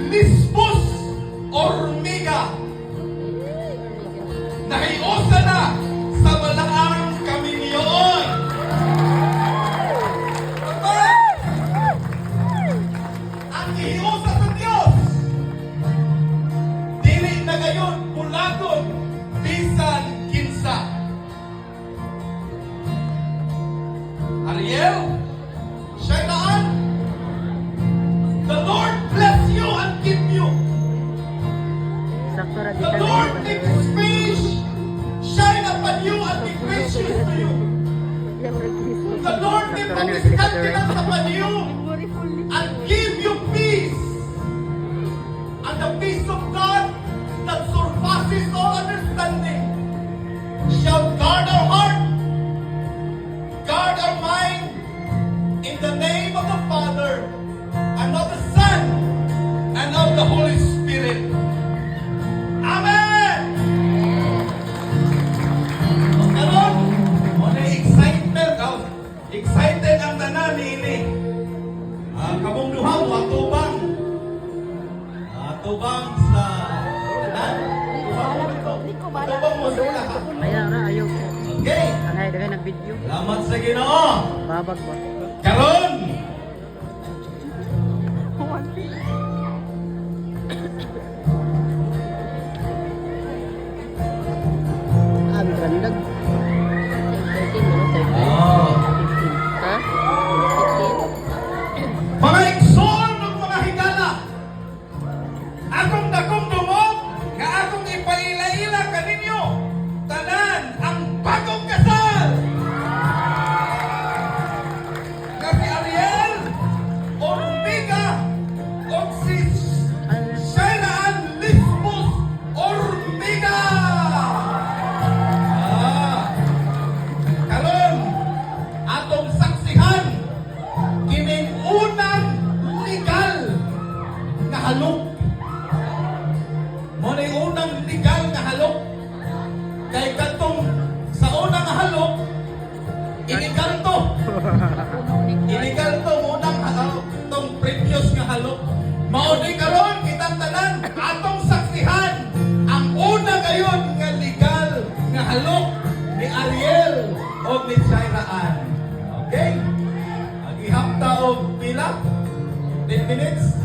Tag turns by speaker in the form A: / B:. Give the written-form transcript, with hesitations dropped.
A: Lisbos Ormiga. Nahiusa na sa Balaang Kaminyoon. Ang ihiusa sa Diyos, dili na gayon bulagon bisan kinsa. Ariel, Shainaan, the Lord bless you and keep you. The Lord make His face shine upon you and be gracious to you. The Lord lift up His countenance upon you and give you peace. And the peace of God that surpasses all understanding shall guard our heart, guard our mind, in the name of the Father, and of the Son, and of the Holy Spirit. Amen! Karon, muna excitement, excited ang tanan ini. Kamong duha mo atubang. Atubang sa tanan. Atubang mo sa lahat.
B: Ayaw na, ayaw ko.
A: Okay.
B: Anay, dahil ng video.
A: Salamat sa Ginoo.
B: Babag ba?
A: Karon,
B: Ang ganda. 13 mo, 13.
A: oh,
B: 15. Ha? 15.
A: mga igsoon ng mga higala, akong dakong dumog, nga akong ipaila-ila kaninyo, tanan ang bagong kasal. Nga si Ariel, Ormiga, o si Shainaan Lisbos Ormiga. Karon, atong saksihan kining unang legal nga halok. Mo na unang legal nga halok. Kay katong sa unang halok, illegal to. Illegal to unang halok, tong previous nga halok. Mao ni karon kitang tanan atong saksihan ang una gayon nga legal nga halok ni Ariel o ni Shainaan. Okay? Ang ihapta og pila 10 minutes.